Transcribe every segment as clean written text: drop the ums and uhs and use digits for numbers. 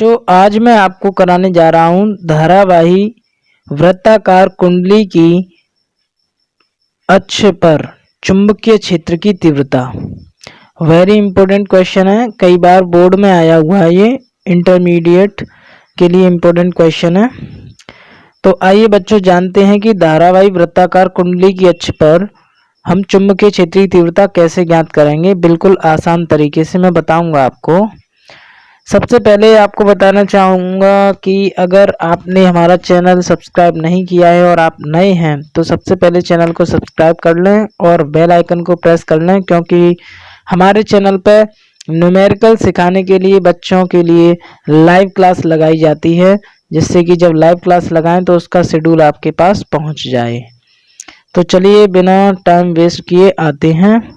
बच्चों, आज मैं आपको कराने जा रहा हूँ धारावाही वृत्ताकार कुंडली की अक्ष पर चुंबकीय क्षेत्र की तीव्रता। वेरी इंपॉर्टेंट क्वेश्चन है, कई बार बोर्ड में आया हुआ है, ये इंटरमीडिएट के लिए इंपॉर्टेंट क्वेश्चन है। तो आइए बच्चों जानते हैं कि धारावाही वृत्ताकार कुंडली की अक्ष पर हम चुंबकीय क्षेत्र की तीव्रता कैसे ज्ञात करेंगे। बिल्कुल आसान तरीके से मैं बताऊंगा आपको। सबसे पहले आपको बताना चाहूँगा कि अगर आपने हमारा चैनल सब्सक्राइब नहीं किया है और आप नए हैं तो सबसे पहले चैनल को सब्सक्राइब कर लें और बेल आइकन को प्रेस कर लें, क्योंकि हमारे चैनल पर न्यूमेरिकल सिखाने के लिए बच्चों के लिए लाइव क्लास लगाई जाती है, जिससे कि जब लाइव क्लास लगाएं तो उसका शेड्यूल आपके पास पहुंच जाए। तो चलिए बिना टाइम वेस्ट किए आते हैं।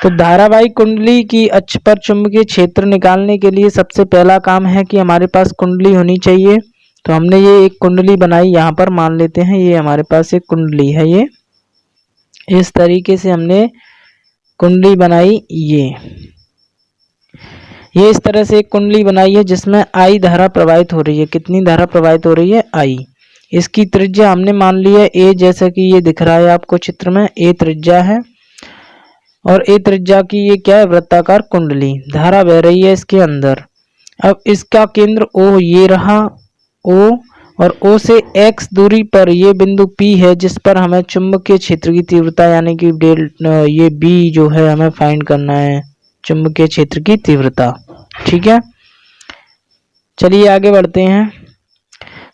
तो धारावाही कुंडली की अक्ष पर चुंबकीय क्षेत्र निकालने के लिए सबसे पहला काम है कि हमारे पास कुंडली होनी चाहिए। तो हमने ये एक कुंडली बनाई, यहाँ पर मान लेते हैं ये हमारे पास एक कुंडली है। ये इस तरीके से हमने कुंडली बनाई। ये इस तरह से एक कुंडली बनाई है जिसमें आई धारा प्रवाहित हो रही है। कितनी धारा प्रवाहित हो रही है? आई। इसकी त्रिज्या हमने मान ली है ए, जैसा कि ये दिख रहा है आपको चित्र में, ए त्रिज्या है। और ए त्रिज्या की ये क्या है? वृत्ताकार कुंडली। धारा बह रही है इसके अंदर। अब इसका केंद्र ओ ये रहा, ओ, और ओ से x दूरी पर ये बिंदु P है, जिस पर हमें चुंबकीय क्षेत्र की तीव्रता यानी कि ये B जो है हमें फाइंड करना है, चुंबकीय क्षेत्र की तीव्रता। ठीक है, चलिए आगे बढ़ते हैं।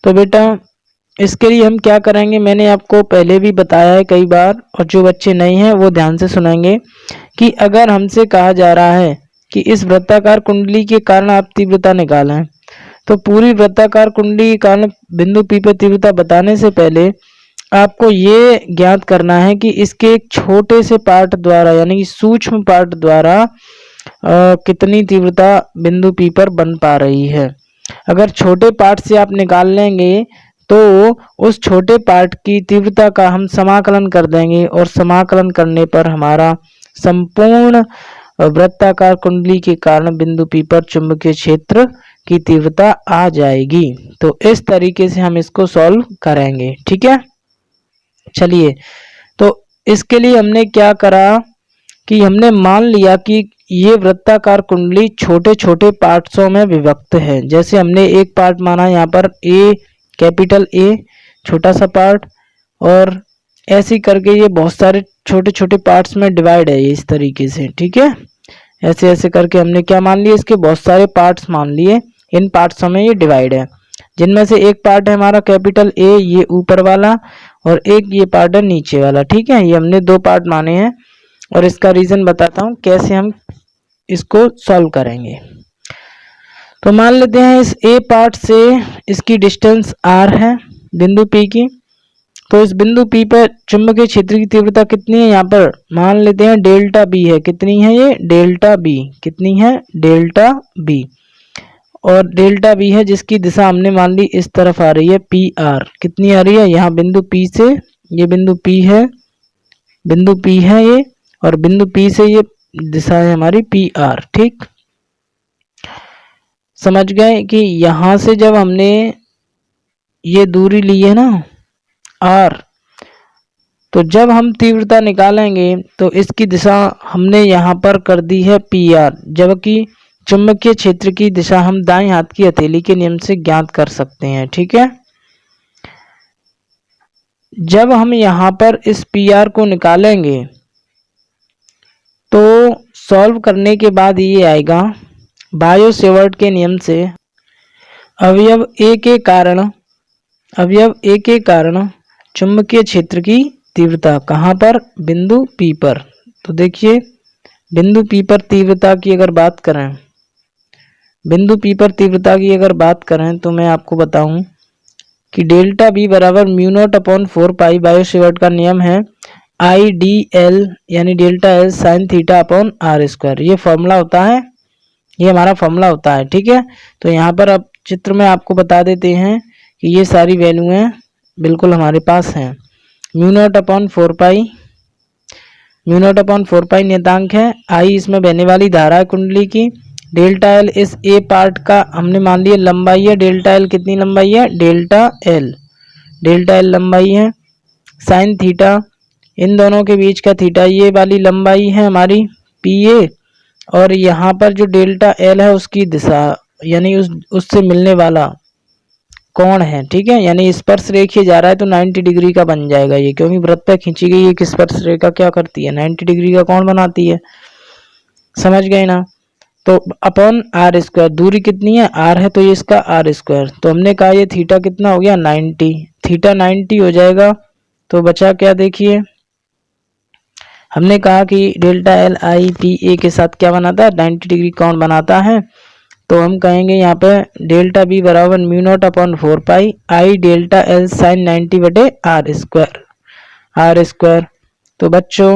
तो बेटा इसके लिए हम क्या करेंगे, मैंने आपको पहले भी बताया है कई बार, और जो बच्चे नहीं हैं वो ध्यान से सुनेंगे कि अगर हमसे कहा जा रहा है कि इस वृत्ताकार कुंडली के कारण आप तीव्रता निकालें, तो पूरी वृत्ताकार कुंडली के कारण बिंदु P पर तीव्रता बताने से पहले आपको ये ज्ञात करना है कि इसके एक छोटे से पार्ट द्वारा यानी कि सूक्ष्म पार्ट द्वारा कितनी तीव्रता बिंदु P पर बन पा रही है। अगर छोटे पार्ट से आप निकाल लेंगे तो उस छोटे पार्ट की तीव्रता का हम समाकलन कर देंगे, और समाकलन करने पर हमारा संपूर्ण वृत्ताकार कुंडली के कारण बिंदु P पर चुंबकीय क्षेत्र की तीव्रता आ जाएगी। तो इस तरीके से हम इसको सॉल्व करेंगे। ठीक है, चलिए। तो इसके लिए हमने क्या करा कि हमने मान लिया कि ये वृत्ताकार कुंडली छोटे छोटे पार्ट्सों में विभक्त है। जैसे हमने एक पार्ट माना यहाँ पर ए, कैपिटल ए, छोटा सा पार्ट, और ऐसे करके ये बहुत सारे छोटे छोटे पार्ट्स में डिवाइड है, ये इस तरीके से। ठीक है, ऐसे ऐसे करके हमने क्या मान लिया, इसके बहुत सारे पार्ट्स मान लिए। इन पार्ट्सों में ये डिवाइड है, जिनमें से एक पार्ट है हमारा कैपिटल ए, ये ऊपर वाला, और एक ये पार्ट है नीचे वाला। ठीक है, ये हमने दो पार्ट माने हैं, और इसका रीजन बताता हूँ कैसे हम इसको सॉल्व करेंगे। तो मान लेते हैं इस ए पार्ट से इसकी डिस्टेंस r है बिंदु P की। तो इस बिंदु P पर चुंबकीय क्षेत्र की तीव्रता कितनी है, यहाँ पर मान लेते हैं डेल्टा B है। कितनी है ये? Delta B। कितनी है? Delta B। और डेल्टा B है जिसकी दिशा हमने मान ली इस तरफ आ रही है PR। कितनी आ रही है? यहाँ बिंदु P से, ये बिंदु P है, बिंदु P है ये, और बिंदु P से ये दिशा है हमारी PR। ठीक, समझ गए कि यहां से जब हमने ये दूरी ली है ना R, तो जब हम तीव्रता निकालेंगे तो इसकी दिशा हमने यहाँ पर कर दी है PR, जबकि चुंबकीय क्षेत्र की दिशा हम दाएं हाथ की हथेली के नियम से ज्ञात कर सकते हैं। ठीक है, जब हम यहाँ पर इस PR को निकालेंगे तो सॉल्व करने के बाद ये आएगा बायो-सेवर्ट के नियम से अवयव ए के कारण चुंबकीय क्षेत्र की तीव्रता कहाँ पर? बिंदु P पर। तो देखिए बिंदु P पर तीव्रता की अगर बात करें, बिंदु P पर तीव्रता की अगर बात करें तो मैं आपको बताऊं कि डेल्टा B बराबर mu not upon 4 pi, Biot-Savart का नियम है IDL यानी delta L sine theta upon R square. ये फॉर्मूला होता है, ये हमारा फॉर्मूला होता है। ठीक है, तो यहाँ पर अब चित्र में आपको बता देते हैं कि ये सारी वैल्यूएं बिल्कुल हमारे पास हैं। म्यू नॉट अपॉन 4 पाई, म्यू नॉट अपॉन 4 पाई नियतांक है, आई इसमें बहने वाली धारा है कुंडली की, डेल्टा एल इस ए पार्ट का हमने मान लिया लंबाई है। डेल्टा एल कितनी लंबाई है? डेल्टा एल लंबाई है। साइन थीटा, इन दोनों के बीच का थीटा, ये वाली लंबाई है हमारी पी ए, और यहाँ पर जो डेल्टा एल है उसकी दिशा यानी उससे मिलने वाला कोण है। ठीक है, यानी स्पर्श रेखीय जा रहा है तो 90 डिग्री का बन जाएगा ये, क्योंकि वृत्त पे खींची गई एक स्पर्श रेखा क्या करती है? 90 डिग्री का कोण बनाती है। समझ गए ना? तो अपॉन आर स्क्वायर, दूरी कितनी है? आर है तो ये इसका आर स्क्वायर। तो हमने कहा ये थीटा कितना हो गया? 90। थीटा 90 हो जाएगा तो बचा क्या? देखिए हमने कहा कि delta L I P A के साथ क्या बनाता है? 90 डिग्री कोण बनाता है। तो हम कहेंगे यहाँ पे डेल्टा बी बराबर mu not upon 4 pi I delta L sign 90 बटे आर स्क्वायर। तो बच्चों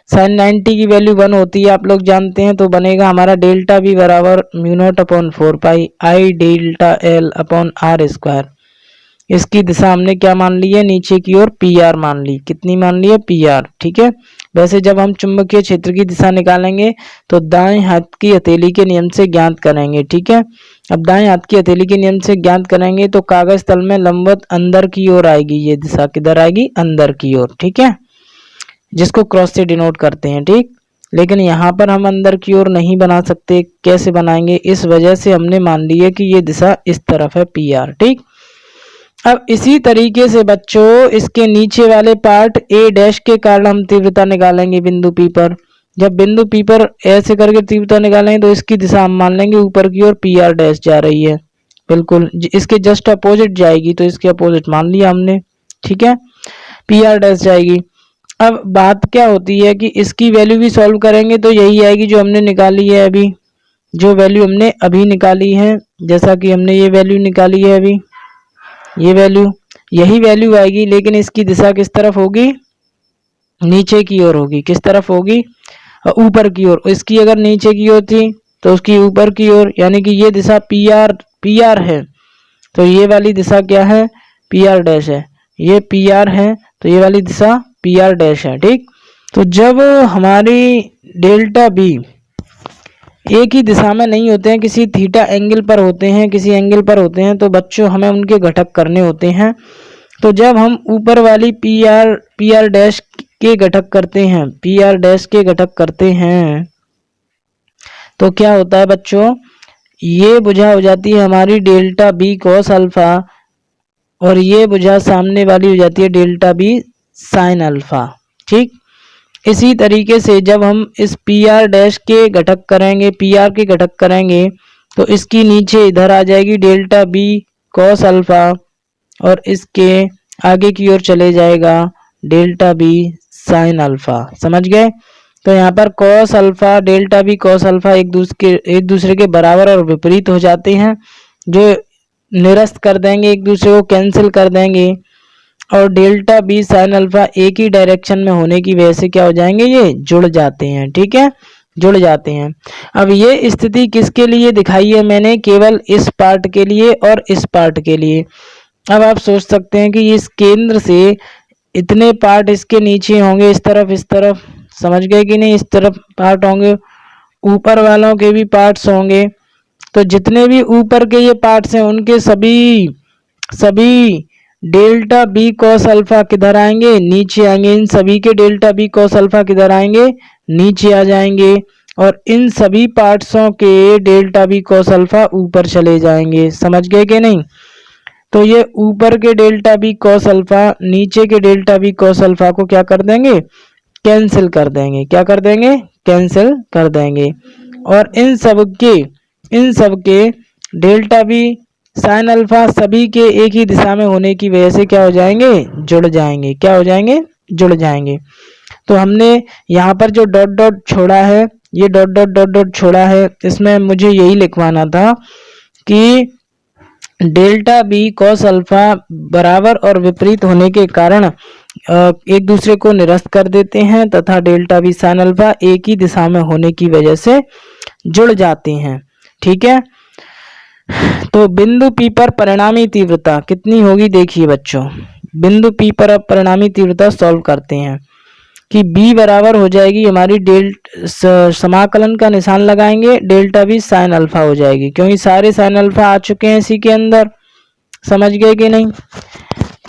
साइन 90 की वैल्यू 1 होती है, आप लोग जानते हैं। तो बनेगा हमारा डेल्टा बी बराबर mu not upon 4 pi I delta L upon R square. इसकी दिशा हमने क्या मान ली है? नीचे की ओर पी आर मान ली। कितनी मान ली है? P R. ठीक है, वैसे जब हम चुंबकीय क्षेत्र की दिशा निकालेंगे तो दाएं हाथ की हथेली के नियम से ज्ञात करेंगे। ठीक है, अब दाएं हाथ की हथेली के नियम से ज्ञात करेंगे तो कागज तल में लंबवत अंदर की ओर आएगी, ये दिशा किधर आएगी? अंदर की ओर। ठीक है, जिसको क्रॉस से डिनोट करते हैं। ठीक, लेकिन यहाँ पर हम अंदर की ओर नहीं बना सकते, कैसे बनाएंगे? इस वजह से हमने मान लिया कि ये दिशा इस तरफ है, पी आर। ठीक, अब इसी तरीके से बच्चों इसके नीचे वाले पार्ट ए डैश के कारण हम तीव्रता निकालेंगे बिंदु पी पर। जब बिंदु पी पर ऐसे करके तीव्रता निकालेंगे तो इसकी दिशा हम मान लेंगे ऊपर की ओर पी आर डैश जा रही है, बिल्कुल इसके जस्ट अपोजिट जाएगी, तो इसके अपोजिट मान लिया हमने। ठीक है, पी आर डैश जाएगी। अब बात क्या होती है कि इसकी वैल्यू भी सॉल्व करेंगे तो यही आएगी जो हमने निकाली है अभी, जो वैल्यू हमने अभी निकाली है। जैसा कि हमने ये वैल्यू निकाली है अभी, ये वैल्यू, यही वैल्यू आएगी, लेकिन इसकी दिशा किस तरफ होगी? नीचे की ओर होगी। किस तरफ होगी? ऊपर की ओर। इसकी अगर नीचे की ओर थी तो उसकी ऊपर की ओर, यानी कि ये दिशा पी आर है तो ये वाली दिशा क्या है? पी आर डैश है। ये पी आर है तो ये वाली दिशा पी आर डैश है। ठीक, तो जब हमारी डेल्टा बी एक ही दिशा में नहीं होते हैं, किसी थीटा एंगल पर होते हैं, किसी एंगल पर होते हैं, तो बच्चों हमें उनके घटक करने होते हैं। तो जब हम ऊपर वाली पी आर डैश के घटक करते हैं, पी आर डैश के घटक करते हैं, तो क्या होता है बच्चों? ये भुजा हो जाती है हमारी डेल्टा बी कॉस अल्फा, और ये भुजा सामने वाली हो जाती है डेल्टा बी साइन अल्फा। ठीक, इसी तरीके से जब हम इस पी आर डैश के घटक करेंगे, पी आर के घटक करेंगे, तो इसकी नीचे इधर आ जाएगी डेल्टा बी कॉस अल्फा, और इसके आगे की ओर चले जाएगा डेल्टा बी साइन अल्फा। समझ गए? तो यहाँ पर cos alpha, delta B cos alpha एक दूसरे के बराबर और विपरीत हो जाते हैं, जो निरस्त कर देंगे, एक दूसरे को कैंसिल कर देंगे, और डेल्टा बी साइन अल्फा एक ही डायरेक्शन में होने की वजह से क्या हो जाएंगे? ये जुड़ जाते हैं। ठीक है, जुड़ जाते हैं। अब ये स्थिति किसके लिए दिखाई है मैंने? केवल इस पार्ट के लिए और इस पार्ट के लिए। अब आप सोच सकते हैं कि इस केंद्र से इतने पार्ट इसके नीचे होंगे, इस तरफ, समझ गए कि नहीं? इस तरफ पार्ट होंगे, ऊपर वालों के भी पार्ट्स होंगे। तो जितने भी ऊपर के ये पार्ट्स हैं उनके सभी डेल्टा बी कॉस अल्फा किधर आएंगे? नीचे आएंगे। इन सभी के डेल्टा बी कॉस अल्फा किधर आएंगे? नीचे आ जाएंगे। और इन सभी पार्ट्सों के डेल्टा बी कॉस अल्फा ऊपर चले जाएंगे। समझ गए कि नहीं? तो ये ऊपर के डेल्टा बी कॉस अल्फा नीचे के डेल्टा बी कॉस अल्फा को क्या कर देंगे? कैंसिल कर देंगे। क्या कर देंगे? कैंसिल कर देंगे। और इन सब के डेल्टा बी साइन अल्फा सभी के एक ही दिशा में होने की वजह से क्या हो जाएंगे? जुड़ जाएंगे। क्या हो जाएंगे? जुड़ जाएंगे। तो हमने यहाँ पर जो डॉट डॉट छोड़ा है, ये डॉट छोड़ा है, इसमें मुझे यही लिखवाना था कि डेल्टा बी कॉस अल्फा बराबर और विपरीत होने के कारण एक दूसरे को निरस्त कर देते हैं, तथा डेल्टा बी साइन अल्फा एक ही दिशा में होने की वजह से जुड़ जाते हैं। ठीक है, तो बिंदु पी पर परिणामी तीव्रता कितनी होगी? देखिए बच्चों, बिंदु पी पर अब परिणामी तीव्रता सॉल्व करते हैं। कि b बराबर हो जाएगी हमारी समाकलन का निशान लगाएंगे, डेल्टा b साइन अल्फा हो जाएगी, क्योंकि सारे साइन अल्फा आ चुके हैं इसी के अंदर। समझ गए कि नहीं?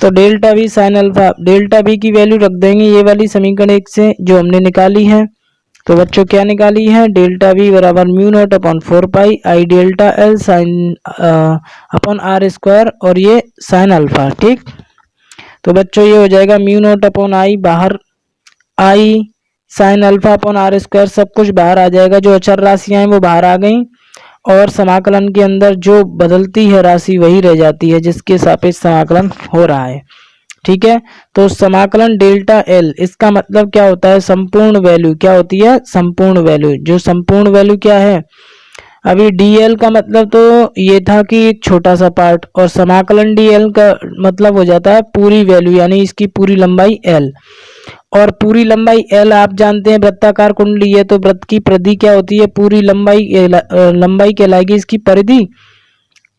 तो delta b sine alpha, delta b की वैल्यू रख देंगे ये वाली समीकरण 1 से जो हमने निकाली है। तो बच्चों क्या निकाली है? डेल्टा b बराबर mu not upon 4 pi I delta L sine upon R square, और ये साइन अल्फा। ठीक, तो बच्चों ये हो जाएगा म्यू नॉट अपॉन आई, बाहर I sine alpha upon R square, सब कुछ बाहर आ जाएगा, जो अचर राशियां हैं वो बाहर आ गई, और समाकलन के अंदर जो बदलती है राशि वही रह जाती है जिसके सापेक्ष समाकलन हो रहा है। ठीक है, तो समाकलन डेल्टा एल, इसका मतलब क्या होता है? संपूर्ण वैल्यू। क्या होती है? संपूर्ण वैल्यू। जो संपूर्ण वैल्यू क्या है? अभी डीएल का मतलब तो ये था कि एक छोटा सा पार्ट, और समाकलन डीएल का मतलब हो जाता है पूरी वैल्यू, यानी इसकी पूरी लंबाई एल, और पूरी लंबाई एल आप जानते हैं वृत्ताकार कुंडली है तो वृत्त की परिधि क्या होती है? पूरी लंबाई कहलाएगी इसकी परिधि,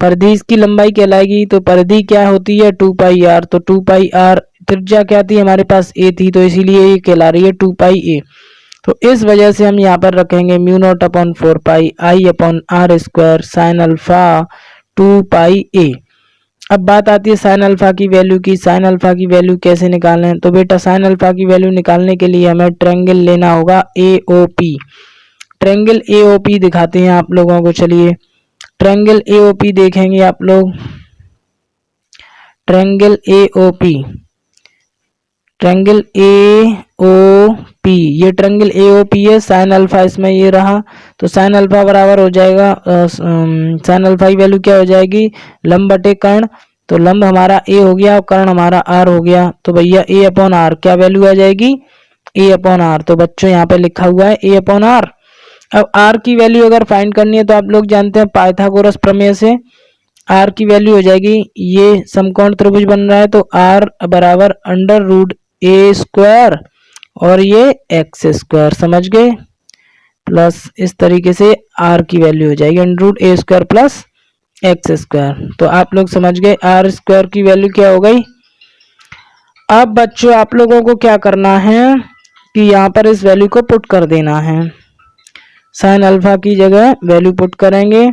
परिधि इसकी लंबाई कहलाएगी। तो परिधि क्या होती है? 2 पाई आर। तो 2 पाई आर, त्रिज्या क्या थी हमारे पास? ए थी, तो इसीलिए ये कहला रही है 2 पाई ए। तो इस वजह से हम यहाँ पर रखेंगे mu not upon 4 pi I upon R square sine alpha 2 pi A. अब बात आती है साइन अल्फा की वैल्यू की। साइन अल्फा की वैल्यू कैसे निकालें? तो बेटा साइन अल्फा की वैल्यू निकालने के लिए हमें ट्रायंगल लेना होगा एओपी। ट्रायंगल एओपी दिखाते हैं आप लोगों को, चलिए ट्रायंगल एओपी देखेंगे आप लोग। ट्रायंगल एओपी, ट्रायंगल एओपी, ये ट्रायंगल एओपी है, साइन अल्फा इसमें ये रहा, तो साइन अल्फा बराबर हो जाएगा साइन अल्फा की वैल्यू क्या हो जाएगी? लंब बटे कर्ण। तो लंब हमारा ए हो गया और कर्ण हमारा आर हो गया, तो भैया ए अपॉन आर क्या वैल्यू आ जाएगी? ए अपॉन आर। तो बच्चों यहाँ पे लिखा हुआ है ए अपॉन आर। अब आर की वैल्यू अगर फाइंड करनी है तो आप लोग जानते हैं पाइथागोरस प्रमेय से आर की वैल्यू हो जाएगी, ये समकोण त्रिभुज बन रहा है तो आर बराबर अंडर रूट ए स्क्वायर और ये एक्स स्क्वायर, समझ गए? प्लस इस तरीके से आर की वैल्यू हो जाएगी अंडर रूट ए स्क्वायर प्लस एक्स स्क्वायर। तो आप लोग समझ गए आर स्क्वायर की वैल्यू क्या हो गई। अब बच्चों आप लोगों को क्या करना है कि यहाँ पर इस वैल्यू को पुट कर देना है, साइन अल्फा की जगह वैल्यू पुट करेंगे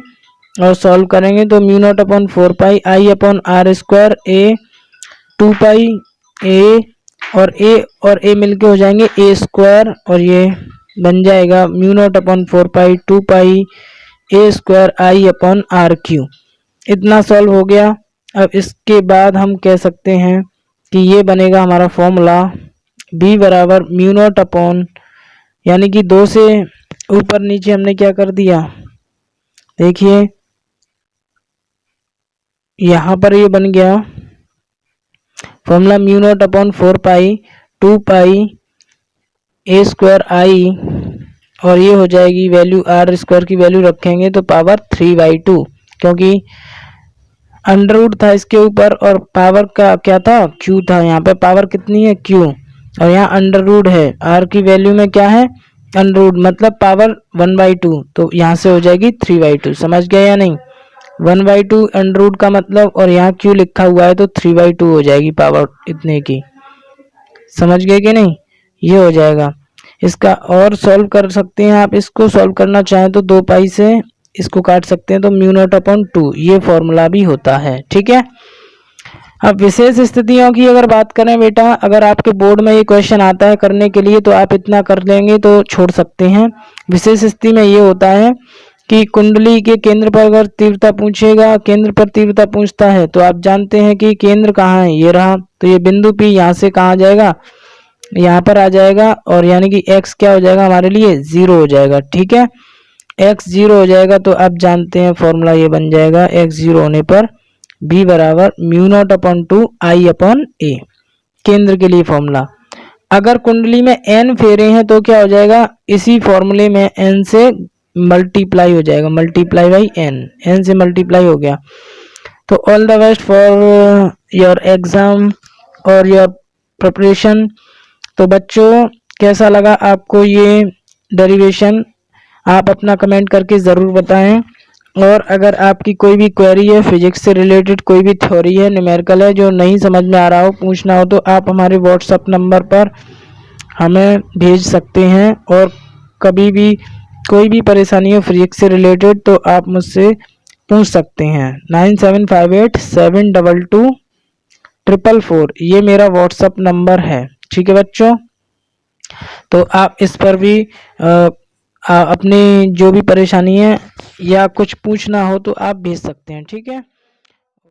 और सॉल्व करेंगे। तो mu not upon 4 pi I upon R square A 2 pi A और ए मिलके हो जाएंगे ए स्क्वायर, और ये बन जाएगा mu not upon 4 pi 2 pi A square I upon R Q. इतना सॉल्व हो गया। अब इसके बाद हम कह सकते हैं कि ये बनेगा हमारा फॉर्मूला b बराबर म्यू नॉट अपॉन, यानी कि 2 से ऊपर नीचे हमने क्या कर दिया, देखिए यहाँ पर ये बन गया formula mu naught upon 4 pi 2 pi A square आई, और ये हो जाएगी वैल्यू आर स्क्वायर की वैल्यू रखेंगे तो पावर 3/2, क्योंकि अंडर रूट था इसके ऊपर और पावर का क्या था? क्यू था। यहाँ पे पावर कितनी है? क्यू, और यहाँ अंडर रूट है, आर की वैल्यू में क्या है? अंडर रूट, मतलब पावर 1/2, तो यहाँ से हो जाएगी 3/2। समझ गए या नहीं? 1/2 अंडर रूट का मतलब, और यहाँ क्यू लिखा हुआ है तो 3/2 हो जाएगी पावर इतने की। समझ गए कि नहीं? ये हो जाएगा। इसका और सॉल्व कर सकते हैं आप, इसको सॉल्व करना चाहें तो 2 पाई से इसको काट सकते हैं तो म्यू नॉट अपॉन 2, ये फॉर्मूला भी होता है। ठीक है, अब विशेष स्थितियों की अगर बात करें बेटा, अगर आपके बोर्ड में ये क्वेश्चन आता है करने के लिए तो आप इतना कर लेंगे तो छोड़ सकते हैं। विशेष स्थिति में ये होता है कि कुंडली के केंद्र पर अगर तीव्रता पूछेगा, केंद्र पर तीव्रता पूछता है तो आप जानते हैं कि केंद्र कहाँ है, ये रहा, तो ये बिंदु P यहाँ से कहाँ जाएगा? यहाँ पर आ जाएगा, और यानी कि x क्या हो जाएगा हमारे लिए? 0 हो जाएगा। ठीक है, x 0 हो जाएगा तो आप जानते हैं फॉर्मूला ये बन जाएगा x 0 होने पर b बराबर mu not upon 2 I upon ए, केंद्र के लिए फॉर्मूला। अगर कुंडली में n फेरे हैं तो क्या हो जाएगा? इसी फॉर्मूले में n से मल्टीप्लाई हो जाएगा, मल्टीप्लाई बाई n से मल्टीप्लाई हो गया। तो all the best for your exam और योर प्रिपरेशन। तो बच्चों कैसा लगा आपको ये डेरिवेशन, आप अपना कमेंट करके ज़रूर बताएं। और अगर आपकी कोई भी क्वेरी है, फिजिक्स से रिलेटेड कोई भी थ्योरी है, न्यूमेरिकल है, जो नहीं समझ में आ रहा हो, पूछना हो, तो आप हमारे व्हाट्सएप नंबर पर हमें भेज सकते हैं। और कभी भी कोई भी परेशानी हो फ्रिज से रिलेटेड तो आप मुझसे पूछ सकते हैं। 9758722444 ये मेरा व्हाट्सअप नंबर है। ठीक है बच्चों, तो आप इस पर भी अपनी जो भी परेशानी है या कुछ पूछना हो तो आप भेज सकते हैं। ठीक है।